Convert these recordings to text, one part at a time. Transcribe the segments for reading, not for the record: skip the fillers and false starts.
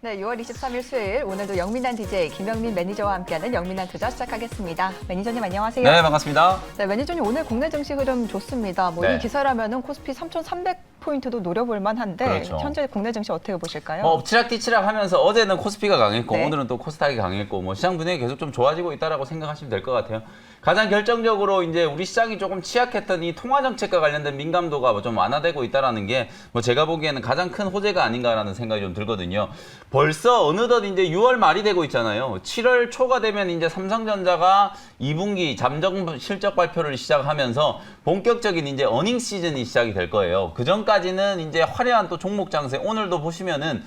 네, 6월 23일 수요일 오늘도 영민한 DJ 김영민 매니저와 함께하는 영민한 투자 시작하겠습니다. 매니저님 안녕하세요. 네, 반갑습니다. 네, 매니저님 오늘 국내 증시 흐름 좋습니다. 뭐 네. 이 기사라면은 코스피 3,300포인트도 노려볼 만한데 그렇죠. 현재 국내 증시 어떻게 보실까요? 엎치락뒤치락 하면서 어제는 코스피가 강했고 네. 오늘은 또 코스닥이 강했고 뭐 시장 분위기 계속 좀 좋아지고 있다라고 생각하시면 될 것 같아요. 가장 결정적으로 이제 우리 시장이 조금 취약했던 이 통화 정책과 관련된 민감도가 좀 완화되고 있다라는 게 뭐 제가 보기에는 가장 큰 호재가 아닌가라는 생각이 좀 들거든요. 벌써 어느덧 이제 6월 말이 되고 있잖아요. 7월 초가 되면 이제 삼성전자가 2분기 잠정 실적 발표를 시작하면서 본격적인 이제 어닝 시즌이 시작이 될 거예요. 그 전까지는 이제 화려한 또 종목 장세, 오늘도 보시면은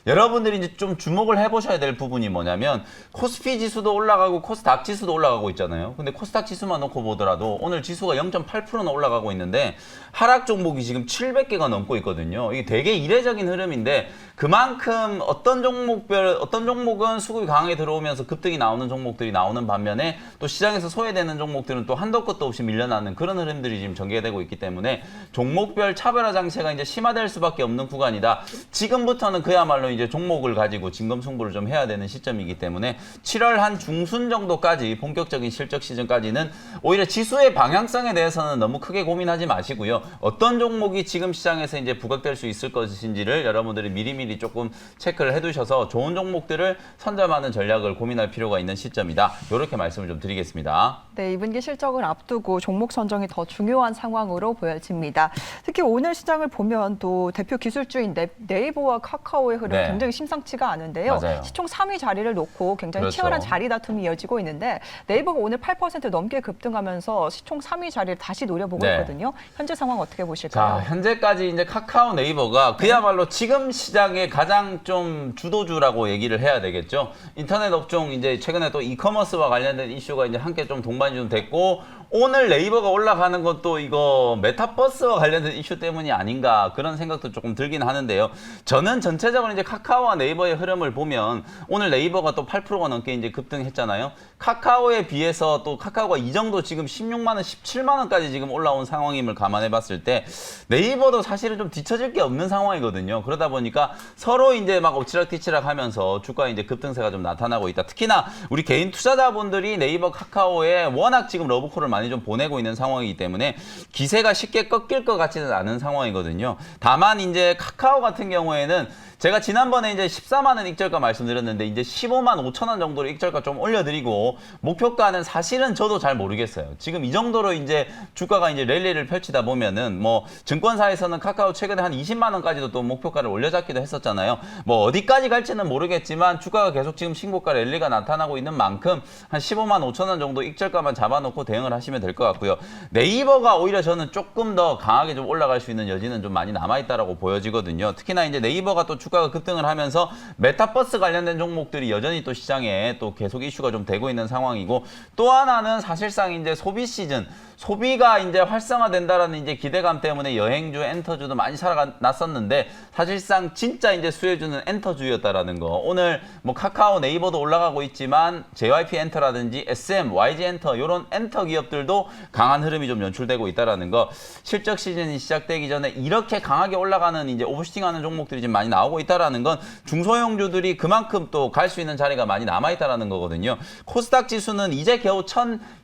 여러분들이 이제 좀 주목을 해보셔야 될 부분이 뭐냐면 코스피 지수도 올라가고 코스닥 지수도 올라가고 있잖아요. 근데 코스닥 지수만 놓고 보더라도 오늘 지수가 0.8%나 올라가고 있는데 하락 종목이 지금 700개가 넘고 있거든요. 이게 되게 이례적인 흐름인데 그만큼 어떤 종목은 수급이 강하게 들어오면서 급등이 나오는 종목들이 나오는 반면에 또 시장에서 소외되는 종목들은 또 한도 끝도 없이 밀려나는 그런 흐름들이 지금 전개되고 있기 때문에 종목별 차별화 장세가 이제 심화될 수밖에 없는 구간이다. 지금부터는 그야말로 이제 종목을 가지고 진검승부를 좀 해야 되는 시점이기 때문에 7월 한 중순 정도까지 본격적인 실적 시즌까지는 오히려 지수의 방향성에 대해서는 너무 크게 고민하지 마시고요. 어떤 종목이 지금 시장에서 이제 부각될 수 있을 것인지를 여러분들이 미리미리 조금 체크를 해두셔서 좋은 종목들을 선점하는 전략을 고민할 필요가 있는 시점이다. 이렇게 말씀을 좀 드리겠습니다. 네, 2분기 실적을 앞두고 종목 선정이 더 중요한 상황으로 보여집니다. 특히 오늘 시장을 보면 또 대표 기술주인 네이버와 카카오의 흐름 네. 굉장히 심상치가 않은데요. 맞아요. 시총 3위 자리를 놓고 굉장히 그렇죠. 치열한 자리 다툼이 이어지고 있는데 네이버가 오늘 8% 넘게 급등하면서 시총 3위 자리를 다시 노려보고 네. 있거든요. 현재 상황 어떻게 보실까요? 자, 현재까지 이제 카카오 네이버가 그야말로 지금 시장의 가장 좀 주도주라고 얘기를 해야 되겠죠. 인터넷 업종 이제 최근에 또 이커머스와 관련된 이슈가 이제 함께 좀 동반이 좀 됐고 오늘 네이버가 올라가는 것도 이거 메타버스와 관련된 이슈 때문이 아닌가 그런 생각도 조금 들긴 하는데요. 저는 전체적으로 이제 카카오와 네이버의 흐름을 보면 오늘 네이버가 또 8%가 넘게 이제 급등했잖아요. 카카오에 비해서 또 카카오가 이 정도 지금 16만 원, 17만 원까지 지금 올라온 상황임을 감안해 봤을 때 네이버도 사실은 좀 뒤처질 게 없는 상황이거든요. 그러다 보니까 서로 이제 막 엎치락뒤치락 하면서 주가 이제 급등세가 좀 나타나고 있다. 특히나 우리 개인 투자자분들이 네이버 카카오에 워낙 지금 러브콜을 많이 좀 보내고 있는 상황이기 때문에 기세가 쉽게 꺾일 것 같지는 않은 상황이거든요. 다만 이제 카카오 같은 경우에는 제가 지난번에 이제 14만 원 익절가 말씀드렸는데 이제 15만 5천 원 정도로 익절가 좀 올려드리고 목표가는 사실은 저도 잘 모르겠어요. 지금 이 정도로 이제 주가가 이제 랠리를 펼치다 보면은 뭐 증권사에서는 카카오 최근에 한 20만 원까지도 또 목표가를 올려잡기도 했었잖아요. 뭐 어디까지 갈지는 모르겠지만 주가가 계속 지금 신고가 랠리가 나타나고 있는 만큼 한 15만 5천 원 정도 익절가만 잡아놓고 대응을 하시면 될 것 같고요. 네이버가 오히려 저는 조금 더 강하게 좀 올라갈 수 있는 여지는 좀 많이 남아있다라고 보여지거든요. 특히나 이제 네이버가 또 주가가 급등을 하면서 메타버스 관련된 종목들이 여전히 또 시장에 또 계속 이슈가 좀 되고 있는 상황이고 또 하나는 사실상 이제 소비 시즌 소비가 이제 활성화된다라는 이제 기대감 때문에 여행주, 엔터주도 많이 살아났었는데 사실상 진짜 이제 수혜주는 엔터주였다라는 거. 오늘 뭐 카카오, 네이버도 올라가고 있지만 JYP 엔터라든지 SM, YG 엔터 이런 엔터 기업들도 강한 흐름이 좀 연출되고 있다라는 거. 실적 시즌이 시작되기 전에 이렇게 강하게 올라가는 이제 오버슈팅하는 종목들이 지금 많이 나오고 있다라는 건 중소형주들이 그만큼 또 갈 수 있는 자리가 많이 남아 있다라는 거거든요. 코스닥 지수는 이제 겨우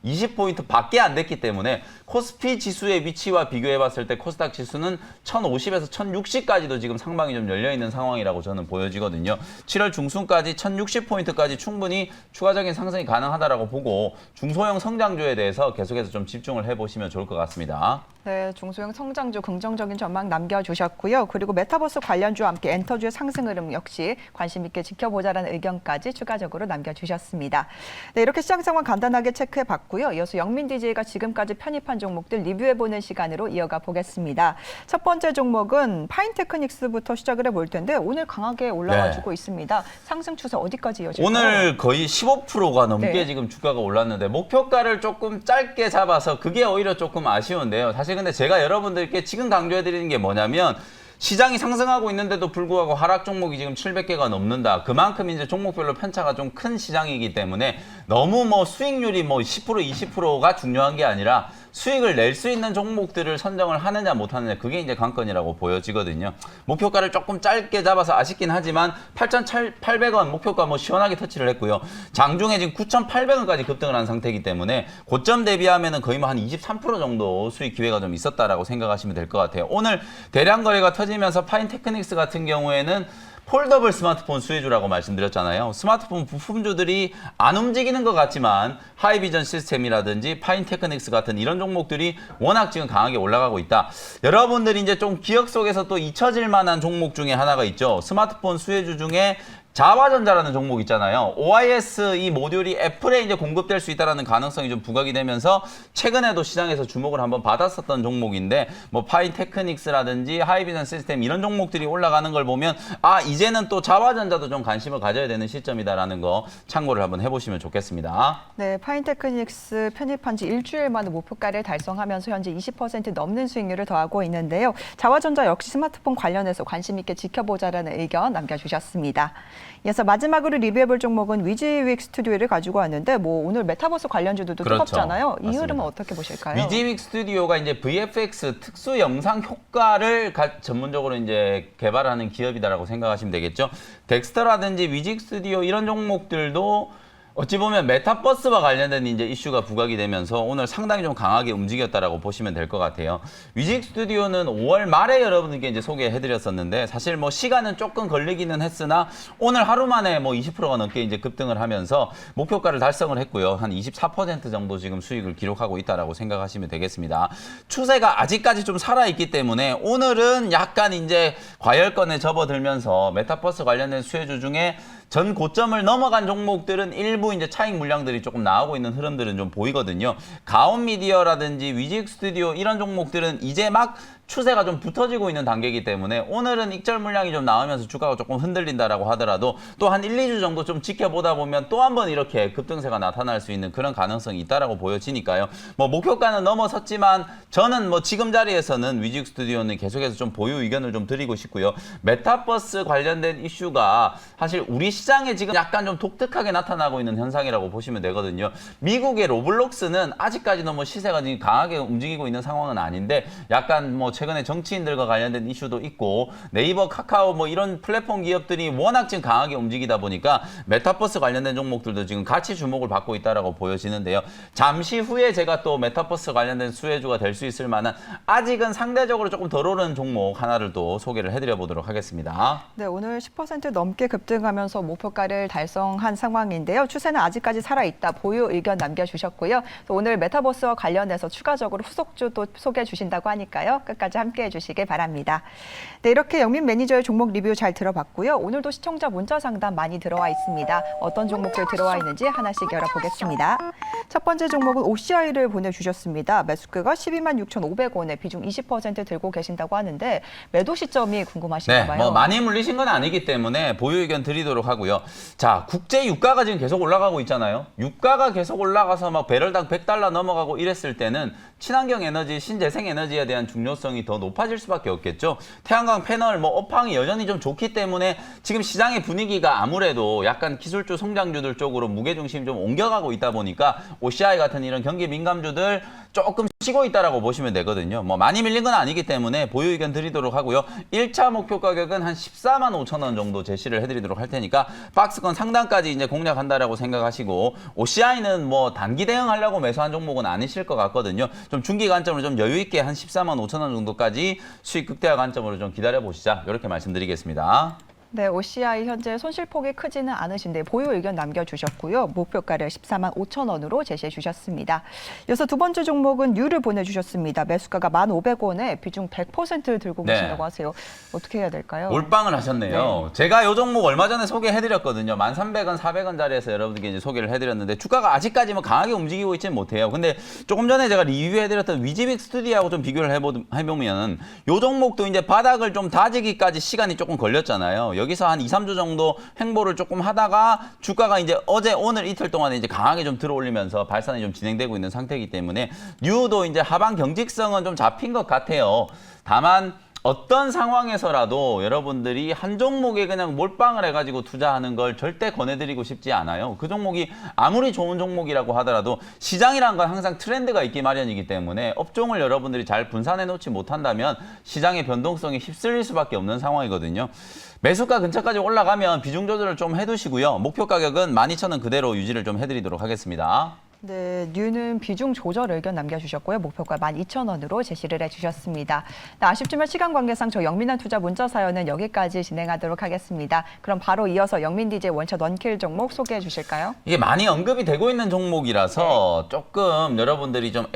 1020포인트 밖에 안 됐기 때문에 코스피 지수의 위치와 비교해 봤을 때 코스닥 지수는 1050에서 1060까지도 지금 상방이 좀 열려 있는 상황이라고 저는 보여지거든요. 7월 중순까지 1060포인트까지 충분히 추가적인 상승이 가능하다라고 보고 중소형 성장주에 대해서 계속해서 좀 집중을 해 보시면 좋을 것 같습니다. 네, 중소형 성장주 긍정적인 전망 남겨주셨고요. 그리고 메타버스 관련주와 함께 엔터주의 상승 흐름 역시 관심 있게 지켜보자라는 의견까지 추가적으로 남겨주셨습니다. 네, 이렇게 시장 상황 간단하게 체크해봤고요. 이어서 영민 DJ가 지금까지 편입한 종목들 리뷰해보는 시간으로 이어가 보겠습니다. 첫 번째 종목은 파인테크닉스부터 시작을 해볼 텐데 오늘 강하게 올라가지고 있습니다. 상승 추세 어디까지 이어질까요? 오늘 거의 15%가 넘게 네. 지금 주가가 올랐는데 목표가를 조금 짧게 잡아서 그게 오히려 조금 아쉬운데요. 사실 근데 제가 여러분들께 지금 강조해드리는 게 뭐냐면 시장이 상승하고 있는데도 불구하고 하락 종목이 지금 700개가 넘는다. 그만큼 이제 종목별로 편차가 좀 큰 시장이기 때문에 너무 뭐 수익률이 뭐 10% 20%가 중요한 게 아니라 수익을 낼 수 있는 종목들을 선정을 하느냐 못하느냐 그게 이제 관건이라고 보여지거든요. 목표가를 조금 짧게 잡아서 아쉽긴 하지만 8,800원 목표가 뭐 시원하게 터치를 했고요. 장중에 지금 9,800원까지 급등을 한 상태이기 때문에 고점 대비하면은 거의 뭐 한 23% 정도 수익 기회가 좀 있었다라고 생각하시면 될 것 같아요. 오늘 대량 거래가 터지면서 파인테크닉스 같은 경우에는 폴더블 스마트폰 수혜주라고 말씀드렸잖아요. 스마트폰 부품주들이 안 움직이는 것 같지만 하이비전 시스템이라든지 파인테크닉스 같은 이런 종목들이 워낙 지금 강하게 올라가고 있다. 여러분들이 이제 좀 기억 속에서 또 잊혀질 만한 종목 중에 하나가 있죠. 스마트폰 수혜주 중에 자화전자라는 종목 있잖아요. OIS 이 모듈이 애플에 이제 공급될 수 있다는 가능성이 좀 부각이 되면서 최근에도 시장에서 주목을 한번 받았었던 종목인데 뭐 파인테크닉스라든지 하이비전 시스템 이런 종목들이 올라가는 걸 보면 아 이제는 또 자화전자도 좀 관심을 가져야 되는 시점이다라는 거 참고를 한번 해보시면 좋겠습니다. 네, 파인테크닉스 편입한 지 일주일 만에 목표가를 달성하면서 현재 20% 넘는 수익률을 더하고 있는데요. 자화전자 역시 스마트폰 관련해서 관심 있게 지켜보자라는 의견 남겨주셨습니다. 이어서 마지막으로 리뷰해볼 종목은 위지윅 스튜디오를 가지고 왔는데 뭐 오늘 메타버스 관련주들도 그렇죠. 뜨겁잖아요. 이 맞습니다. 흐름은 어떻게 보실까요? 위지윅 스튜디오가 이제 VFX 특수 영상 효과를 전문적으로 이제 개발하는 기업이다라고 생각하시면 되겠죠. 덱스터라든지 위지윅 스튜디오 이런 종목들도 어찌 보면 메타버스와 관련된 이제 이슈가 부각이 되면서 오늘 상당히 좀 강하게 움직였다라고 보시면 될 것 같아요. 위지윅 스튜디오는 5월 말에 여러분들께 이제 소개해드렸었는데 사실 뭐 시간은 조금 걸리기는 했으나 오늘 하루 만에 뭐 20%가 넘게 이제 급등을 하면서 목표가를 달성을 했고요. 한 24% 정도 지금 수익을 기록하고 있다라고 생각하시면 되겠습니다. 추세가 아직까지 좀 살아있기 때문에 오늘은 약간 이제 과열권에 접어들면서 메타버스 관련된 수혜주 중에 전 고점을 넘어간 종목들은 일부 이제 차익 물량들이 조금 나오고 있는 흐름들은 좀 보이거든요. 가온미디어라든지 위지윅 스튜디오 이런 종목들은 이제 막 추세가 좀 붙어지고 있는 단계이기 때문에 오늘은 익절 물량이 좀 나오면서 주가가 조금 흔들린다라고 하더라도 또 한 1, 2주 정도 좀 지켜보다 보면 또 한 번 이렇게 급등세가 나타날 수 있는 그런 가능성이 있다라고 보여지니까요. 뭐 목표가는 넘어섰지만 저는 뭐 지금 자리에서는 위지윅 스튜디오는 계속해서 좀 보유 의견을 좀 드리고 싶고요. 메타버스 관련된 이슈가 사실 우리 시장에 지금 약간 좀 독특하게 나타나고 있는 현상이라고 보시면 되거든요. 미국의 로블록스는 아직까지도 뭐 시세가 지금 강하게 움직이고 있는 상황은 아닌데 약간 뭐 최근에 정치인들과 관련된 이슈도 있고 네이버, 카카오 뭐 이런 플랫폼 기업들이 워낙 지금 강하게 움직이다 보니까 메타버스 관련된 종목들도 지금 같이 주목을 받고 있다라고 보여지는데요. 잠시 후에 제가 또 메타버스 관련된 수혜주가 될 수 있을 만한 아직은 상대적으로 조금 덜 오른 종목 하나를 또 소개를 해드려 보도록 하겠습니다. 네, 오늘 10% 넘게 급등하면서 목표가를 달성한 상황인데요. 추세는 아직까지 살아있다. 보유 의견 남겨주셨고요. 오늘 메타버스와 관련해서 추가적으로 후속주 또 소개해 주신다고 하니까요. 끝까지 함께해 주시길 바랍니다. 네, 이렇게 영민 매니저의 종목 리뷰 잘 들어봤고요. 오늘도 시청자 문자 상담 많이 들어와 있습니다. 어떤 종목들 들어와 있는지 하나씩 열어보겠습니다. 첫 번째 종목은 OCI를 보내주셨습니다. 매수가가 126,500원에 비중 20% 들고 계신다고 하는데 매도 시점이 궁금하신가 봐요. 네, 뭐 많이 물리신 건 아니기 때문에 보유 의견 드리도록 하고요. 자, 국제 유가가 지금 계속 올라가고 있잖아요. 유가가 계속 올라가서 막 배럴당 100달러 넘어가고 이랬을 때는 친환경 에너지, 신재생 에너지에 대한 중요성이 더 높아질 수밖에 없겠죠. 태양광 패널, 뭐 업황이 여전히 좀 좋기 때문에 지금 시장의 분위기가 아무래도 약간 기술주, 성장주들 쪽으로 무게중심이 좀 옮겨가고 있다 보니까 OCI 같은 이런 경기 민감주들 조금 쉬고 있다라고 보시면 되거든요. 뭐 많이 밀린 건 아니기 때문에 보유 의견 드리도록 하고요. 1차 목표 가격은 한 14만 5천 원 정도 제시를 해드리도록 할 테니까 박스권 상단까지 이제 공략한다라고 생각하시고 OCI는 뭐 단기 대응하려고 매수한 종목은 아니실 것 같거든요. 좀 중기 관점으로 좀 여유 있게 한 14만 5천 원 정도까지 수익 극대화 관점으로 좀 기다려 보시자. 이렇게 말씀드리겠습니다. 네, OCI 현재 손실폭이 크지는 않으신데 보유 의견 남겨주셨고요. 목표가를 14만 5천 원으로 제시해 주셨습니다. 이어서 두 번째 종목은 뉴를 보내주셨습니다. 매수가가 1,500원에 비중 100%를 들고 계신다고 하세요. 어떻게 해야 될까요? 몰빵을 하셨네요. 제가 이 종목 얼마 전에 소개해드렸거든요. 1,300원, 400원 자리에서 여러분들께 이제 소개를 해드렸는데 주가가 아직까지 뭐 강하게 움직이고 있지는 못해요. 근데 조금 전에 제가 리뷰해드렸던 위지윅 스튜디오하고 좀 비교를 해보면 이 종목도 이제 바닥을 좀 다지기까지 시간이 조금 걸렸잖아요. 여기서 한 2, 3주 정도 횡보를 조금 하다가 주가가 이제 어제 오늘 이틀 동안에 이제 강하게 좀 들어올리면서 발산이 좀 진행되고 있는 상태이기 때문에 뉴도 이제 하방 경직성은 좀 잡힌 것 같아요. 다만 어떤 상황에서라도 여러분들이 한 종목에 그냥 몰빵을 해가지고 투자하는 걸 절대 권해드리고 싶지 않아요. 그 종목이 아무리 좋은 종목이라고 하더라도 시장이란 건 항상 트렌드가 있기 마련이기 때문에 업종을 여러분들이 잘 분산해 놓지 못한다면 시장의 변동성에 휩쓸릴 수밖에 없는 상황이거든요. 매수가 근처까지 올라가면 비중 조절을 좀 해두시고요. 목표 가격은 12,000원 그대로 유지를 좀 해드리도록 하겠습니다. 네, 뉴는 비중 조절 의견 남겨주셨고요. 목표가 12,000원으로 제시를 해주셨습니다. 네, 아쉽지만 시간 관계상 저 영민한 투자 문자 사연은 여기까지 진행하도록 하겠습니다. 그럼 바로 이어서 영민 DJ 원샷 원킬 종목 소개해 주실까요? 이게 많이 언급이 되고 있는 종목이라서 조금 여러분들이 좀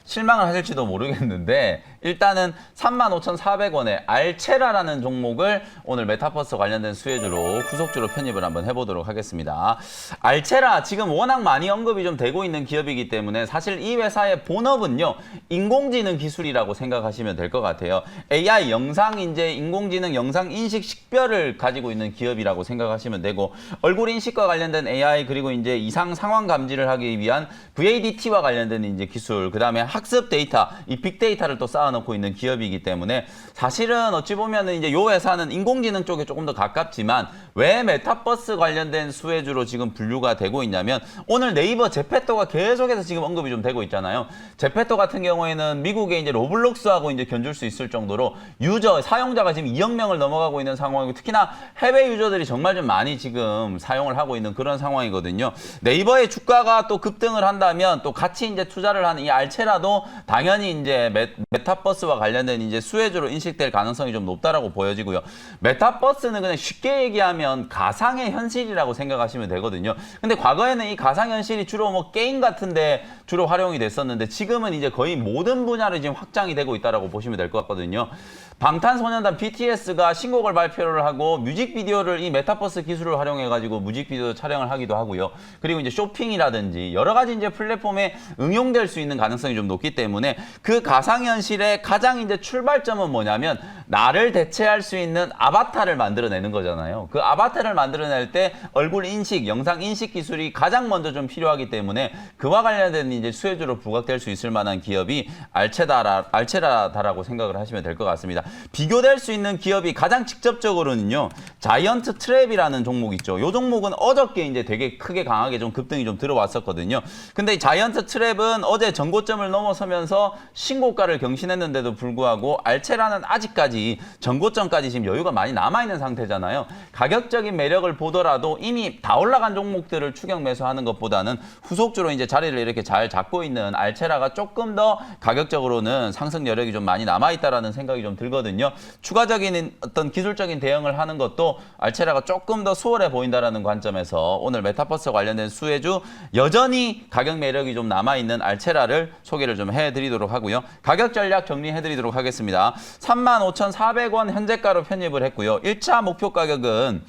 실망을 하실지도 모르겠는데 일단은 35,400원의 알체라라는 종목을 오늘 메타버스 관련된 수혜주로 후속주로 편입을 한번 해보도록 하겠습니다. 알체라 지금 워낙 많이 언급이 좀 되고 있는 기업이기 때문에 사실 이 회사의 본업은요 인공지능 기술이라고 생각하시면 될 것 같아요. AI 영상 인재 인공지능 영상 인식 식별을 가지고 있는 기업이라고 생각하시면 되고 얼굴 인식과 관련된 AI 그리고 이제 이상 상황 감지를 하기 위한 VADT와 관련된 이제 기술 그다음에 학습 데이터 이 빅데이터를 또 쌓아놓고 있는 기업이기 때문에 사실은 어찌 보면은 이제 요 회사는 인공지능 쪽에 조금 더 가깝지만 왜 메타버스 관련된 수혜주로 지금 분류가 되고 있냐면 오늘 네이버 제페토가 계속해서 지금 언급이 좀 되고 있잖아요. 제페토 같은 경우에는 미국의 이제 로블록스하고 이제 견줄 수 있을 정도로 사용자가 지금 2억 명을 넘어가고 있는 상황이고 특히나 해외 유저들이 정말 좀 많이 지금 사용을 하고 있는 그런 상황이거든요. 네이버의 주가가 또 급등을 한다면 또 같이 이제 투자를 하는 이 알체라도 당연히 이제 메타버스와 관련된 이제 수혜주로 인식될 가능성이 좀 높다라고 보여지고요. 메타버스는 그냥 쉽게 얘기하면 가상의 현실이라고 생각하시면 되거든요. 근데 과거에는 이 가상현실이 주로 뭐 게임 같은데 주로 활용이 됐었는데 지금은 이제 거의 모든 분야로 지금 확장이 되고 있다라고 보시면 될 것 같거든요. 방탄소년단 BTS가 신곡을 발표를 하고 뮤직비디오를 이 메타버스 기술을 활용해가지고 뮤직비디오 촬영을 하기도 하고요. 그리고 이제 쇼핑이라든지 여러 가지 이제 플랫폼에 응용될 수 있는 가능성이 좀 높기 때문에 그 가상현실의 가장 이제 출발점은 뭐냐면 나를 대체할 수 있는 아바타를 만들어내는 거잖아요. 그 아바타를 만들어낼 때 얼굴 인식, 영상 인식 기술이 가장 먼저 좀 필요하기 때문에 그와 관련된 이제 수혜주로 부각될 수 있을 만한 기업이 알체라다라고 생각을 하시면 될 것 같습니다. 비교될 수 있는 기업이 가장 직접적으로는요. 자이언트 트랩이라는 종목 있죠. 이 종목은 어저께 이제 되게 크게 강하게 좀 급등이 좀 들어왔었거든요. 근데 이 자이언트 트랩은 어제 전고점을 넘어서면서 신고가를 경신했는데도 불구하고 알체라는 아직까지 전고점까지 지금 여유가 많이 남아있는 상태잖아요. 가격적인 매력을 보더라도 이미 다 올라간 종목들을 추격 매수하는 것보다는 후속주로 이제 자리를 이렇게 잘 잡고 있는 알체라가 조금 더 가격적으로는 상승 여력이 좀 많이 남아있다라는 생각이 좀 들거든요. 추가적인 어떤 기술적인 대응을 하는 것도 알체라가 조금 더 수월해 보인다라는 관점에서 오늘 메타버스 관련된 수혜주 여전히 가격 매력이 좀 남아있는 알체라를 소개를 좀 해드리도록 하고요. 가격 전략 정리해드리도록 하겠습니다. 35,400원 현재가로 편입을 했고요. 1차 목표 가격은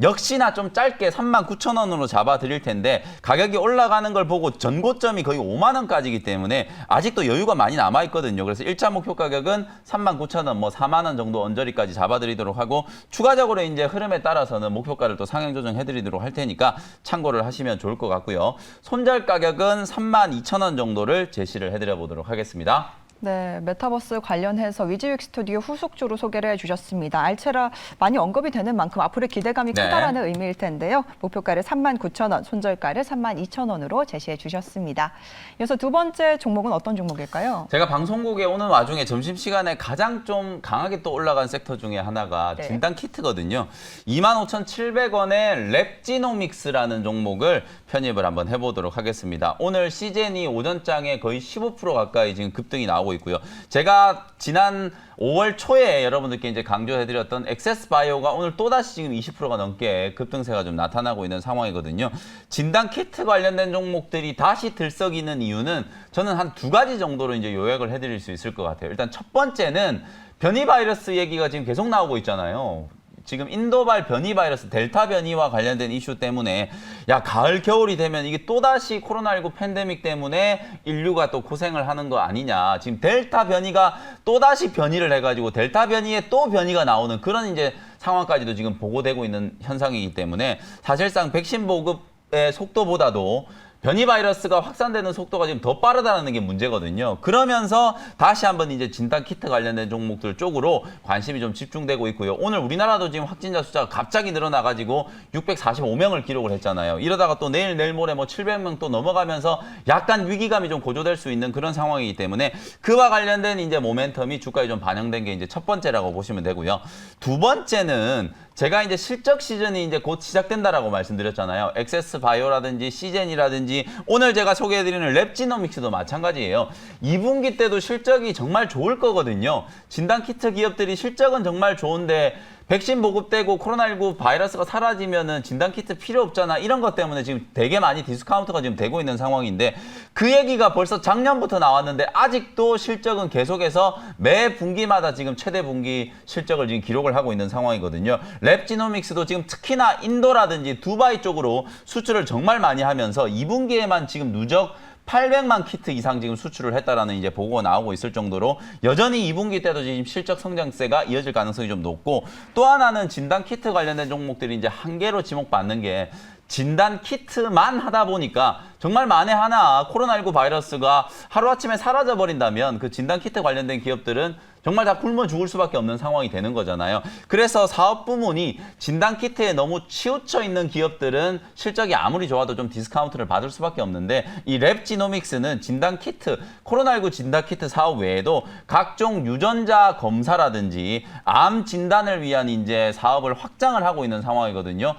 역시나 좀 짧게 39,000원으로 잡아드릴 텐데 가격이 올라가는 걸 보고 전고점이 거의 5만 원까지이기 때문에 아직도 여유가 많이 남아있거든요. 그래서 1차 목표 가격은 39,000원, 뭐 4만 원 정도 언저리까지 잡아드리도록 하고 추가적으로 이제 흐름에 따라서는 목표가를 또 상향 조정해드리도록 할 테니까 참고를 하시면 좋을 것 같고요. 손절 가격은 32,000원 정도를 제시를 해드려 보도록 하겠습니다. 네, 메타버스 관련해서 위즈윅 스튜디오 후속주로 소개를 해주셨습니다. 알체라 많이 언급이 되는 만큼 앞으로 기대감이 크다라는 의미일 텐데요. 목표가를 39,000원, 손절가를 32,000원으로 제시해 주셨습니다. 이어서 두 번째 종목은 어떤 종목일까요? 제가 방송국에 오는 와중에 점심시간에 가장 좀 강하게 또 올라간 섹터 중에 하나가 진단키트거든요. 25,700원의 랩지노믹스라는 종목을 편입을 한번 해보도록 하겠습니다. 오늘 시젠이 오전장에 거의 15% 가까이 지금 급등이 나오고 있고요. 제가 지난 5월 초에 여러분들께 이제 강조해드렸던 엑세스바이오가 오늘 또다시 지금 20%가 넘게 급등세가 좀 나타나고 있는 상황이거든요. 진단키트 관련된 종목들이 다시 들썩이는 이유는 저는 한 두 가지 정도로 이제 요약을 해드릴 수 있을 것 같아요. 일단 첫 번째는 변이 바이러스 얘기가 지금 계속 나오고 있잖아요. 지금 인도발 변이 바이러스 델타 변이와 관련된 이슈 때문에 야 가을 겨울이 되면 이게 또다시 코로나19 팬데믹 때문에 인류가 또 고생을 하는 거 아니냐. 지금 델타 변이가 또다시 변이를 해가지고 델타 변이에 또 변이가 나오는 그런 이제 상황까지도 지금 보고되고 있는 현상이기 때문에 사실상 백신 보급의 속도보다도 변이 바이러스가 확산되는 속도가 지금 더 빠르다는 게 문제거든요. 그러면서 다시 한번 이제 진단 키트 관련된 종목들 쪽으로 관심이 좀 집중되고 있고요. 오늘 우리나라도 지금 확진자 숫자가 갑자기 늘어나가지고 645명을 기록을 했잖아요. 이러다가 또 내일 모레 뭐 700명 또 넘어가면서 약간 위기감이 좀 고조될 수 있는 그런 상황이기 때문에 그와 관련된 이제 모멘텀이 주가에 좀 반영된 게 이제 첫 번째라고 보시면 되고요. 두 번째는 제가 이제 실적 시즌이 이제 곧 시작된다라고 말씀드렸잖아요. 엑세스 바이오라든지 시젠이라든지 오늘 제가 소개해드리는 랩지노믹스도 마찬가지예요. 2분기 때도 실적이 정말 좋을 거거든요. 진단키트 기업들이 실적은 정말 좋은데 백신 보급되고 코로나19 바이러스가 사라지면은 진단키트 필요 없잖아. 이런 것 때문에 지금 되게 많이 디스카운트가 지금 되고 있는 상황인데 그 얘기가 벌써 작년부터 나왔는데 아직도 실적은 계속해서 매 분기마다 지금 최대 분기 실적을 지금 기록을 하고 있는 상황이거든요. 랩지노믹스도 지금 특히나 인도라든지 두바이 쪽으로 수출을 정말 많이 하면서 2분기에만 지금 누적 800만 키트 이상 지금 수출을 했다라는 이제 보고가 나오고 있을 정도로 여전히 2분기 때도 지금 실적 성장세가 이어질 가능성이 좀 높고 또 하나는 진단 키트 관련된 종목들이 이제 한계로 지목받는 게 진단 키트만 하다 보니까 정말 만에 하나 코로나19 바이러스가 하루아침에 사라져 버린다면 그 진단 키트 관련된 기업들은 정말 다 굶어 죽을 수밖에 없는 상황이 되는 거잖아요. 그래서 사업 부문이 진단 키트에 너무 치우쳐 있는 기업들은 실적이 아무리 좋아도 좀 디스카운트를 받을 수밖에 없는데 이 랩지노믹스는 진단 키트, 코로나19 진단 키트 사업 외에도 각종 유전자 검사라든지 암 진단을 위한 이제 사업을 확장을 하고 있는 상황이거든요.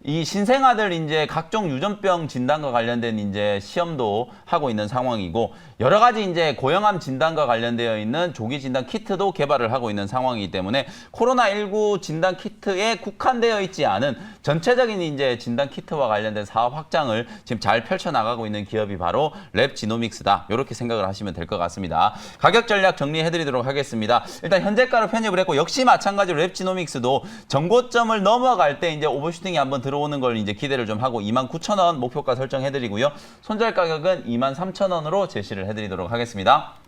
이 신생아들 이제 각종 유전병 진단과 관련된 이제 시험도 하고 있는 상황이고 여러 가지 이제 고형암 진단과 관련되어 있는 조기 진단 키트도 개발을 하고 있는 상황이기 때문에 코로나19 진단 키트에 국한되어 있지 않은 전체적인 이제 진단 키트와 관련된 사업 확장을 지금 잘 펼쳐 나가고 있는 기업이 바로 랩지노믹스다. 이렇게 생각을 하시면 될 것 같습니다. 가격 전략 정리해 드리도록 하겠습니다. 일단 현재가로 편입을 했고 역시 마찬가지로 랩지노믹스도 전고점을 넘어갈 때 이제 오버슈팅이 한번 들어오는 걸 이제 기대를 좀 하고 29,000원 목표가 설정해 드리고요. 손절 가격은 23,000원으로 제시를 해 드리도록 하겠습니다.